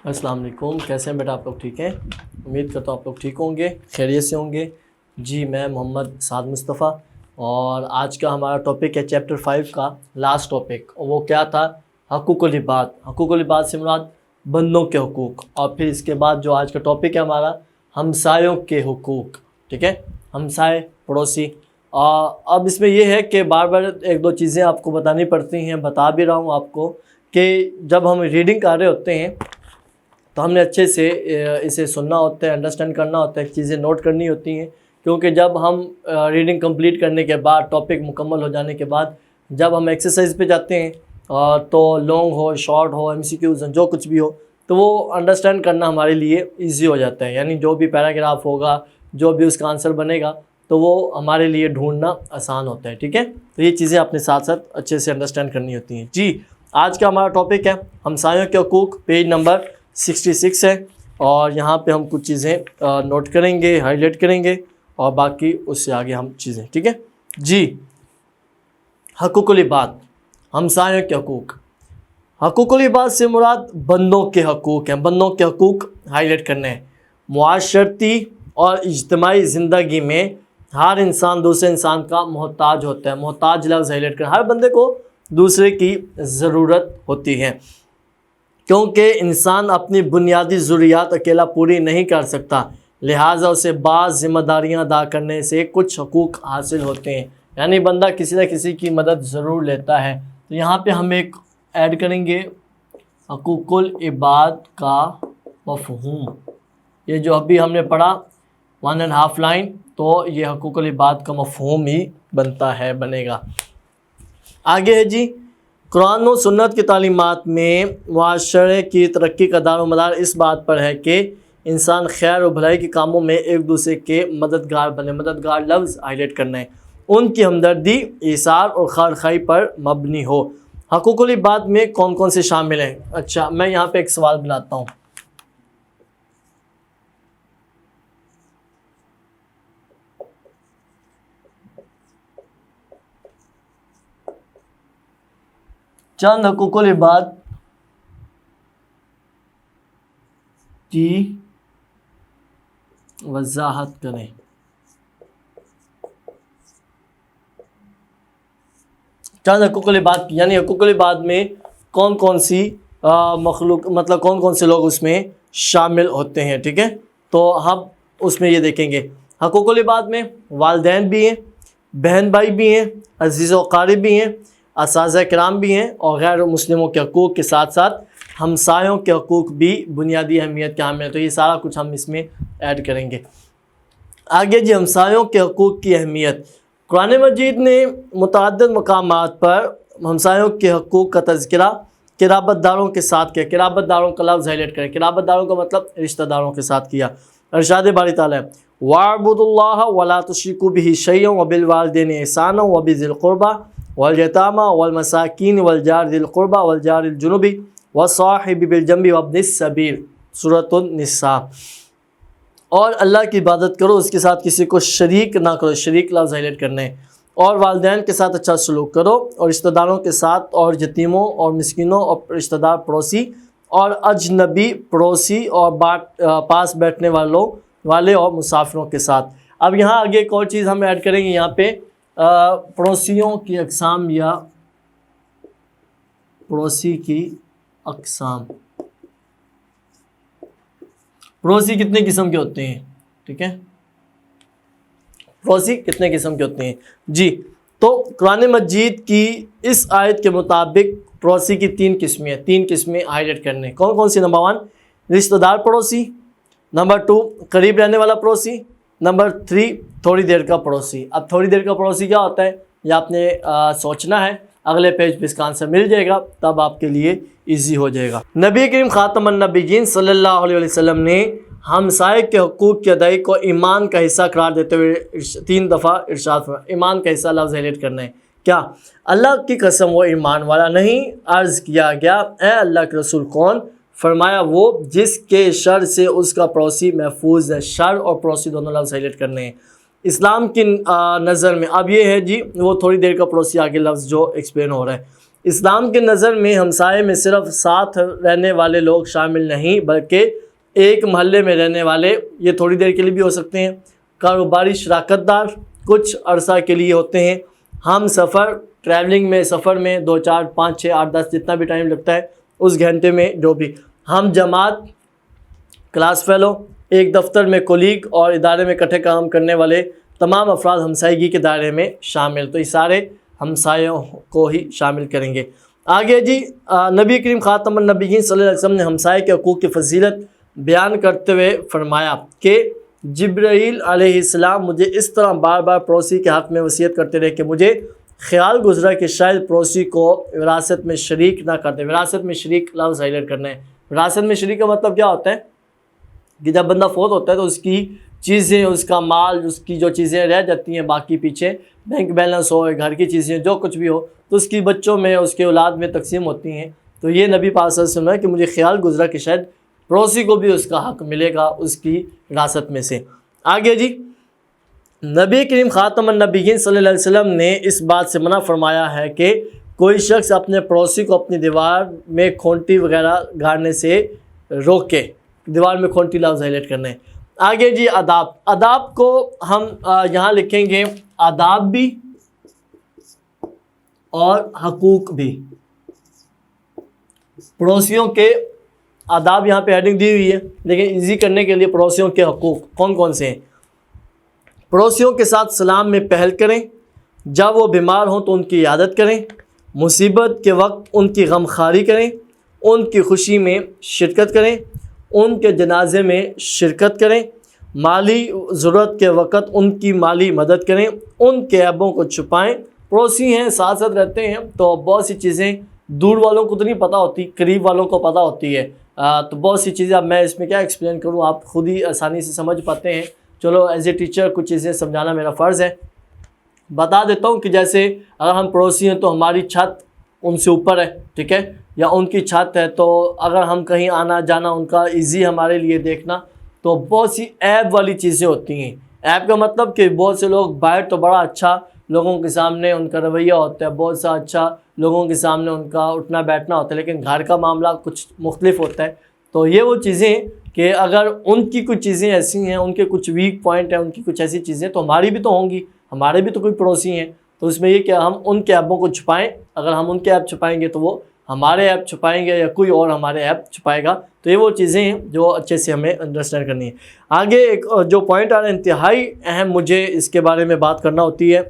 السلام علیکم، کیسے ہیں بیٹا آپ لوگ؟ ٹھیک ہیں؟ امید کرتا ہوں آپ لوگ ٹھیک ہوں گے، خیریت سے ہوں گے۔ جی میں محمد سعد مصطفیٰ، اور آج کا ہمارا ٹاپک ہے چیپٹر 5 کا لاسٹ ٹاپک، وہ کیا تھا؟ حقوق العباد۔ حقوق العباد سے مراد بندوں کے حقوق، اور پھر اس کے بعد جو آج کا ٹاپک ہے ہمارا ہمسایوں کے حقوق، ٹھیک ہے؟ ہمسائے، پڑوسی۔ اب اس میں یہ ہے کہ بار بار ایک دو چیزیں آپ کو بتانی پڑتی ہیں، بتا بھی رہا ہوں آپ کو کہ جب ہم ریڈنگ کر رہے ہوتے ہیں تو ہم نے اچھے سے اسے سننا ہوتا ہے، انڈرسٹینڈ کرنا ہوتا ہے، چیزیں نوٹ کرنی ہوتی ہیں، کیونکہ جب ہم ریڈنگ کمپلیٹ کرنے کے بعد، ٹاپک مکمل ہو جانے کے بعد جب ہم ایکسرسائز پہ جاتے ہیں تو لانگ ہو، شارٹ ہو، MCQs جو کچھ بھی ہو، تو وہ انڈرسٹینڈ کرنا ہمارے لیے ایزی ہو جاتا ہے۔ یعنی جو بھی پیراگراف ہوگا، جو بھی اس کا آنسر بنے گا، تو وہ ہمارے لیے ڈھونڈنا آسان ہوتا ہے، ٹھیک ہے؟ تو یہ چیزیں اپنے ساتھ ساتھ اچھے سے انڈرسٹینڈ کرنی ہوتی ہیں۔ جی آج کا ہمارا ٹاپک ہے ہمسایوں کے حقوق، پیج نمبر 66 ہے، اور یہاں پہ ہم کچھ چیزیں نوٹ کریں گے، ہائی لائٹ کریں گے، اور باقی اس سے آگے ہم چیزیں، ٹھیک ہے؟ جی حقوق العباد، ہمسایوں کے حقوق۔ حقوق العباد سے مراد بندوں کے حقوق ہیں۔ بندوں کے حقوق ہائی لائٹ کرنے ہیں۔ معاشرتی اور اجتماعی زندگی میں ہر انسان دوسرے انسان کا محتاج ہوتا ہے۔ محتاج لفظ ہائی لائٹ کرنا، ہر بندے کو دوسرے کی ضرورت ہوتی ہے، کیونکہ انسان اپنی بنیادی ضروریات اکیلا پوری نہیں کر سکتا، لہٰذا اسے بعض ذمہ داریاں ادا کرنے سے کچھ حقوق حاصل ہوتے ہیں۔ یعنی بندہ کسی نہ کسی کی مدد ضرور لیتا ہے۔ تو یہاں پہ ہم ایک ایڈ کریں گے حقوق العباد کا مفہوم۔ یہ جو ابھی ہم نے پڑھا 1.5 لائن، تو یہ حقوق العباد کا مفہوم ہی بنتا ہے، بنے گا۔ آگے ہے جی، قرآن و سنت کی تعلیمات میں معاشرے کی ترقی کا دار و مدار اس بات پر ہے کہ انسان خیر و بھلائی کے کاموں میں ایک دوسرے کے مددگار بنے۔ مددگار لفظ ہائی لائٹ کرنا ہے۔ ان کی ہمدردی، ایثار اور خیرخواہی پر مبنی ہو۔ حقوق العباد میں کون کون سے شامل ہیں؟ اچھا میں یہاں پہ ایک سوال بناتا ہوں۔ چند حقوق العباد کی وضاحت کریں۔ چند حقوق العباد کی، یعنی حقوق العباد میں کون کون سی مخلوق، مطلب کون کون سے لوگ اس میں شامل ہوتے ہیں، ٹھیک ہے؟ تو ہم اس میں یہ دیکھیں گے، حقوق العباد میں والدین بھی ہیں، بہن بھائی بھی ہیں، عزیز و اقارب بھی ہیں، اساتذہ کرام بھی ہیں، اور غیر مسلموں کے حقوق کے ساتھ ساتھ ہمسایوں کے حقوق بھی بنیادی اہمیت کے حامل ہیں۔ تو یہ سارا کچھ ہم اس میں ایڈ کریں گے۔ آگے جی، ہمسایوں کے حقوق کی اہمیت۔ قرآن مجید نے متعدد مقامات پر ہمسایوں کے حقوق کا تذکرہ قرابت داروں کے ساتھ کیا۔ قرابت داروں کا لفظ ہائی لائٹ کریں۔ قرابت داروں کا مطلب رشتہ داروں کے ساتھ کیا۔ ارشاد باری تعالیٰ وَاعْبُدُوا اللَّهَ وَلَا تُشْرِكُوا بِهِ شَيْئًا وَبِالْوَالِدَيْنِ إِحْسَانًا وَبِذِي الْقُرْبَى وَالْيَتَامَى وَالْمَسَاكِينِ وَالْجَارِ ذِي الْقُرْبَى وَالْجَارِ الْجُنُبِ وَالصَّاحِبِ بِالْجَنبِ وَابْنِ السَّبِيلِ، سورۃ النساء۔ اور اللہ کی عبادت کرو، اس کے ساتھ کسی کو شریک نہ کرو۔ شریک لفظ ہائی لائٹ کرنے ہیں۔ اور والدین کے ساتھ اچھا سلوک کرو، اور رشتہ داروں کے ساتھ، اور یتیموں اور مسکینوں اور رشتہ دار پڑوسی اور اجنبی پڑوسی اور پاس بیٹھنے والے اور مسافروں کے ساتھ۔ اب یہاں آگے ایک اور چیز ہم ایڈ کریں گے، یہاں پہ پڑوسیوں کی اقسام یا پڑوسی کی اقسام۔ پڑوسی کتنے قسم کے ہوتے ہیں، ٹھیک ہے؟ پڑوسی کتنے قسم کے ہوتے ہیں؟ جی تو قرآن مجید کی اس آیت کے مطابق پڑوسی کی 3 قسمیں ہیں۔ 3 قسمیں ہائی لائٹ کرنے، کون کون سی؟ نمبر 1 رشتہ دار پڑوسی، نمبر 2 قریب رہنے والا پڑوسی، نمبر 3 تھوڑی دیر کا پڑوسی۔ اب تھوڑی دیر کا پڑوسی کیا ہوتا ہے یہ آپ نے سوچنا ہے، اگلے پیج پہ اس کا آنسر مل جائے گا، تب آپ کے لیے ایزی ہو جائے گا۔ نبی کریم خاتم النبیین صلی اللہ علیہ وسلم نے ہمسائے کے حقوق کی ادائی کو ایمان کا حصہ قرار دیتے ہوئے 3 دفعہ ارشاد فرمایا۔ ایمان کا حصہ لفظ ہائلائٹ کرنا ہے۔ کیا؟ اللہ کی قسم وہ ایمان والا نہیں۔ عرض کیا گیا اے اللہ کے رسول کون؟ فرمایا وہ جس کے شر سے اس کا پڑوسی محفوظ ہے۔ شر اور پڑوسی دونوں لفظ ہائلائٹ کرنے ہیں۔ اسلام کی نظر میں، اب یہ ہے جی وہ تھوڑی دیر کا پڑوسی آگے لفظ جو ایکسپلین ہو رہا ہے، اسلام کی نظر میں ہمسائے میں صرف ساتھ رہنے والے لوگ شامل نہیں بلکہ ایک محلے میں رہنے والے، یہ تھوڑی دیر کے لیے بھی ہو سکتے ہیں، کاروباری شراکت دار کچھ عرصہ کے لیے ہوتے ہیں، ہم سفر ٹریولنگ میں، سفر میں 2 4 5 6 8 10 جتنا بھی ٹائم لگتا ہے اس گھنٹے میں جو بھی، ہم جماعت کلاس فیلو، ایک دفتر میں کولیگ اور ادارے میں اکٹھے کام کرنے والے تمام افراد ہمسائیگی کے دائرے میں شامل، تو یہ سارے ہمسایوں کو ہی شامل کریں گے۔ آگے جی نبی کریم خاتم النبیین صلی اللہ علیہ وسلم نے ہمسائے کے حقوق کی فضیلت بیان کرتے ہوئے فرمایا کہ جبرائیل علیہ السلام مجھے اس طرح بار بار پڑوسی کے حق میں وصیت کرتے رہے کہ مجھے خیال گزرا کہ شاید پڑوسی کو وراثت میں شریک نہ کر دے۔ وراثت میں شریک لفظ ہائلائٹ کرنا ہے۔ وراثت میں شریک کا مطلب کیا ہوتا ہے کہ جب بندہ فوت ہوتا ہے تو اس کی چیزیں، اس کا مال، اس کی جو چیزیں رہ جاتی ہیں باقی پیچھے، بینک بیلنس ہو، گھر کی چیزیں، جو کچھ بھی ہو، تو اس کی بچوں میں، اس کے اولاد میں تقسیم ہوتی ہیں۔ تو یہ نبی پاک صلی اللہ علیہ وسلم ہے کہ مجھے خیال گزرا کہ شاید پڑوسی کو بھی اس کا حق ملے گا اس کی وراثت میں سے۔ آگے جی نبی کریم خاتم النبیین صلی اللہ علیہ وسلم نے اس بات سے منع فرمایا ہے کہ کوئی شخص اپنے پڑوسی کو اپنی دیوار میں کھونٹی وغیرہ گاڑنے سے روکے۔ دیوار میں کھونٹی لفظ ہائلائٹ کرنا ہے۔ آگے جی آداب، آداب کو ہم یہاں لکھیں گے آداب بھی اور حقوق بھی۔ پڑوسیوں کے آداب یہاں پہ ہیڈنگ دی ہوئی ہے، لیکن ایزی کرنے کے لیے پڑوسیوں کے حقوق کون کون سے ہیں؟ پڑوسیوں کے ساتھ سلام میں پہل کریں، جب وہ بیمار ہوں تو ان کی عیادت کریں، مصیبت کے وقت ان کی غمخواری کریں، ان کی خوشی میں شرکت کریں، ان کے جنازے میں شرکت کریں، مالی ضرورت کے وقت ان کی مالی مدد کریں، ان کے عیبوں کو چھپائیں۔ پڑوسی ہیں، ساتھ ساتھ رہتے ہیں تو بہت سی چیزیں دور والوں کو تو نہیں پتہ ہوتی، قریب والوں کو پتہ ہوتی ہے، تو بہت سی چیزیں اب میں اس میں کیا ایکسپلین کروں، آپ خود ہی آسانی سے سمجھ پاتے ہیں۔ چلو ایز اے ٹیچر کچھ چیزیں سمجھانا میرا فرض ہے۔ بتا دیتا ہوں کہ جیسے اگر ہم پڑوسی ہیں تو ہماری چھت ان سے اوپر ہے، ٹھیک ہے، یا ان کی چھت ہے، تو اگر ہم کہیں آنا جانا ان کا ایزی ہمارے لیے دیکھنا، تو بہت سی عیب والی چیزیں ہوتی ہیں۔ عیب کا مطلب کہ بہت سے لوگ باہر تو بڑا اچھا لوگوں کے سامنے ان کا رویہ ہوتا ہے، بہت سا اچھا لوگوں کے سامنے ان کا اٹھنا بیٹھنا ہوتا ہے، لیکن گھر کا معاملہ کچھ مختلف ہوتا ہے۔ تو یہ وہ چیزیں کہ اگر ان کی کچھ چیزیں ایسی ہیں، ان کے کچھ ویک پوائنٹ ہیں، ان کی کچھ ایسی چیزیں تو ہماری بھی تو ہوں گی، ہمارے بھی تو کوئی پڑوسی ہیں، تو اس میں یہ کہ ہم ان کے عیبوں کو چھپائیں۔ اگر ہم ان کے عیب چھپائیں گے تو وہ ہمارے عیب چھپائیں گے یا کوئی اور ہمارے عیب چھپائے گا۔ تو یہ وہ چیزیں ہیں جو اچھے سے ہمیں انڈرسٹینڈ کرنی ہے۔ آگے ایک جو پوائنٹ آ رہا ہے انتہائی اہم، مجھے اس کے بارے میں بات کرنا ہوتی ہے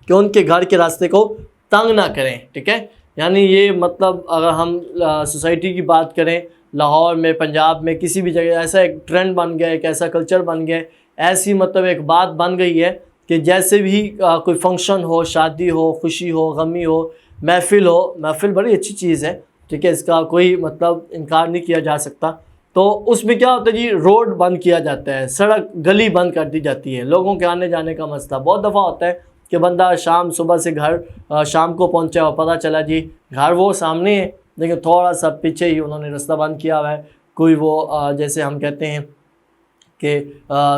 کہ ان کے گھر کے راستے کو تنگ نہ کریں، ٹھیک ہے، یعنی یہ مطلب اگر ہم سوسائٹی کی بات کریں، لاہور میں، پنجاب میں، کسی بھی جگہ ایسا ایک ٹرینڈ بن گیا ہے، ایک ایسا کلچر بن گیا ہے، ایسی مطلب ایک بات بن گئی ہے کہ جیسے بھی کوئی فنکشن ہو، شادی ہو، خوشی ہو، غمی ہو، محفل ہو، محفل بڑی اچھی چیز ہے، ٹھیک ہے، اس کا کوئی مطلب انکار نہیں کیا جا سکتا، تو اس میں کیا ہوتا ہے جی روڈ بند کیا جاتا ہے، سڑک گلی بند کر دی جاتی ہے، لوگوں کے آنے جانے کا مسئلہ بہت دفعہ ہوتا ہے کہ بندہ صبح سے گھر شام کو پہنچا اور پتہ چلا جی گھر وہ سامنے ہے لیکن تھوڑا سا پیچھے ہی انہوں نے راستہ بند کیا ہوا ہے، کوئی وہ جیسے ہم کہتے ہیں کہ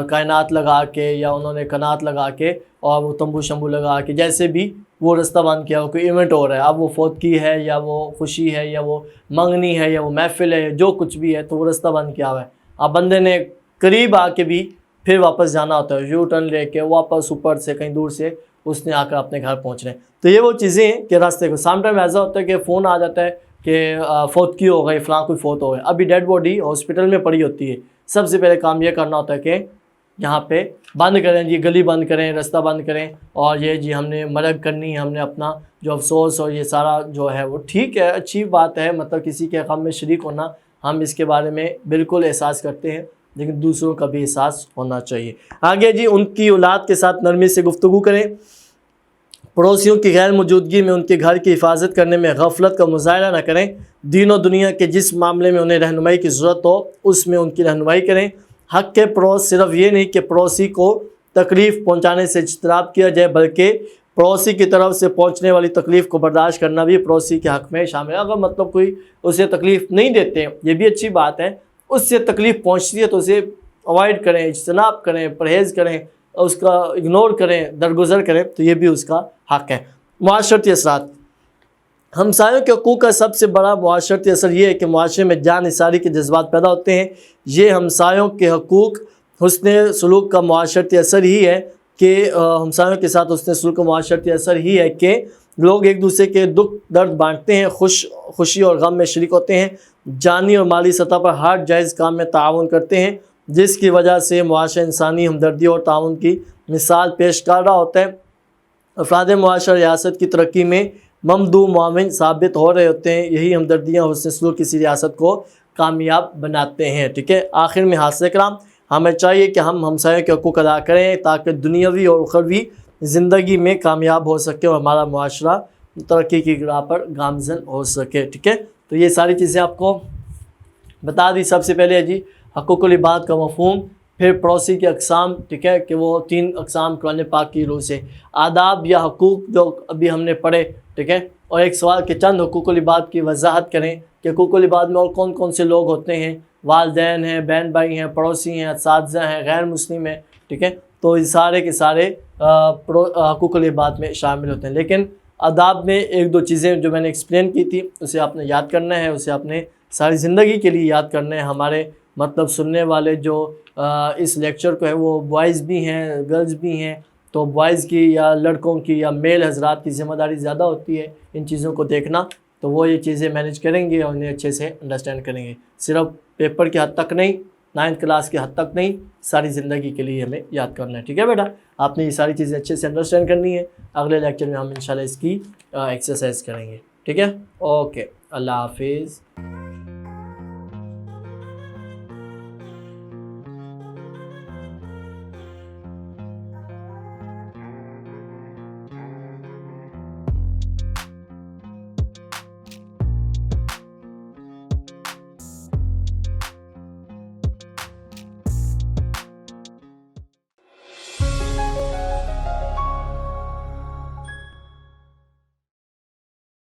کائنات لگا کے یا انہوں نے کنات لگا کے اور وہ تمبو شمبو لگا کے جیسے بھی وہ راستہ بند کیا ہو، کوئی ایونٹ ہو رہا ہے، اب وہ فوتگی ہے یا وہ خوشی ہے یا وہ منگنی ہے یا وہ محفل ہے، جو کچھ بھی ہے تو وہ راستہ بند کیا ہوا ہے۔ اب بندے نے قریب آ کے بھی پھر واپس جانا ہوتا ہے، یو ٹرن لے کے واپس اوپر سے کہیں دور سے اس نے آ کر اپنے گھر پہنچ رہے ہیں۔ تو یہ وہ چیزیں ہیں کہ راستے کو سام ٹائم ایسا ہوتا ہے کہ فون آ جاتا ہے کہ فوتگی ہو گئی، فلاں کوئی فوت ہو گئے، ابھی ڈیڈ باڈی ہاسپٹل میں پڑی ہوتی ہے، سب سے پہلے کام یہ کرنا ہوتا ہے کہ یہاں پہ بند کریں جی، گلی بند کریں، راستہ بند کریں، اور یہ جی ہم نے مرگ کرنی ہے، ہم نے اپنا جو افسوس اور یہ سارا جو ہے وہ ٹھیک ہے، اچھی بات ہے، مطلب کسی کے غم میں شریک ہونا، ہم اس کے بارے میں بالکل احساس کرتے ہیں، لیکن دوسروں کا بھی احساس ہونا چاہیے۔ آگے جی ان کی اولاد کے ساتھ نرمی سے گفتگو کریں، پڑوسیوں کی غیر موجودگی میں ان کے گھر کی حفاظت کرنے میں غفلت کا مظاہرہ نہ کریں، دین و دنیا کے جس معاملے میں انہیں رہنمائی کی ضرورت ہو اس میں ان کی رہنمائی کریں۔ حق کے پڑوس صرف یہ نہیں کہ پڑوسی کو تکلیف پہنچانے سے اجتناب کیا جائے، بلکہ پڑوسی کی طرف سے پہنچنے والی تکلیف کو برداشت کرنا بھی پڑوسی کے حق میں شامل ہے۔ اگر مطلب کوئی اسے تکلیف نہیں دیتے، یہ بھی اچھی بات ہے، اس سے تکلیف پہنچتی ہے تو اسے اوائڈ کریں، اجتناب کریں، پرہیز کریں، اس کا اگنور کریں، درگزر کریں، تو یہ بھی اس کا حق ہے۔ معاشرتی اثرات، ہمسایوں کے حقوق کا سب سے بڑا معاشرتی اثر یہ ہے کہ معاشرے میں جان نثاری کے جذبات پیدا ہوتے ہیں۔ یہ ہمسایوں کے حقوق حسن سلوک کا معاشرتی اثر ہی ہے کہ ہمسایوں کے ساتھ حسن سلوک کا معاشرتی اثر ہی ہے کہ لوگ ایک دوسرے کے دکھ درد بانٹتے ہیں، خوشی اور غم میں شریک ہوتے ہیں، جانی اور مالی سطح پر ہر جائز کام میں تعاون کرتے ہیں، جس کی وجہ سے معاشرہ انسانی ہمدردی اور تعاون کی مثال پیش کر رہا ہوتا ہے۔ افراد معاشرہ ریاست کی ترقی میں ممدو معاون ثابت ہو رہے ہوتے ہیں۔ یہی ہمدردیاں حسن سلوک کسی ریاست کو کامیاب بناتے ہیں۔ ٹھیک ہے، آخر میں حاضر کرام، ہمیں چاہیے کہ ہم ہمسایوں کے حقوق ادا کریں تاکہ دنیاوی اور اخروی زندگی میں کامیاب ہو سکے اور ہمارا معاشرہ ترقی کی راہ پر گامزن ہو سکے۔ ٹھیک ہے، تو یہ ساری چیزیں آپ کو بتا دی۔ سب سے پہلے جی حقوق العباد کا مفہوم، پھر پڑوسی کے اقسام، ٹھیک ہے، کہ وہ 3 اقسام قرآن پاک کی روح سے، آداب یا حقوق جو ابھی ہم نے پڑھے، ٹھیک ہے، اور ایک سوال کہ چند حقوق العباد کی وضاحت کریں کہ حقوق العباد میں اور کون کون سے لوگ ہوتے ہیں، والدین ہیں، بہن بھائی ہیں، پڑوسی ہیں، اساتذہ ہیں، غیر مسلم ہیں، ٹھیک ہے، تو یہ سارے کے سارے حقوق العباد میں شامل ہوتے ہیں۔ لیکن آداب میں 1-2 چیزیں جو میں نے ایکسپلین کی تھی اسے آپ نے یاد کرنا ہے، اسے آپ نے ساری زندگی کے لیے یاد کرنا ہے۔ ہمارے مطلب سننے والے جو اس لیکچر کو ہے وہ بوائز بھی ہیں، گرلز بھی ہیں، تو بوائز کی یا لڑکوں کی یا میل حضرات کی ذمہ داری زیادہ ہوتی ہے ان چیزوں کو دیکھنا، تو وہ یہ چیزیں مینیج کریں گے اور انہیں اچھے سے انڈرسٹینڈ کریں گے۔ صرف پیپر کی حد تک نہیں، 9th کلاس کی حد تک نہیں، ساری زندگی کے لیے ہمیں یاد کرنا ہے۔ ٹھیک ہے بیٹا، آپ نے یہ ساری چیزیں اچھے سے انڈرسٹینڈ کرنی ہے۔ اگلے لیکچر میں ہم انشاءاللہ اس کی ایکسرسائز کریں گے۔ ٹھیک ہے، اوکے، اللہ حافظ۔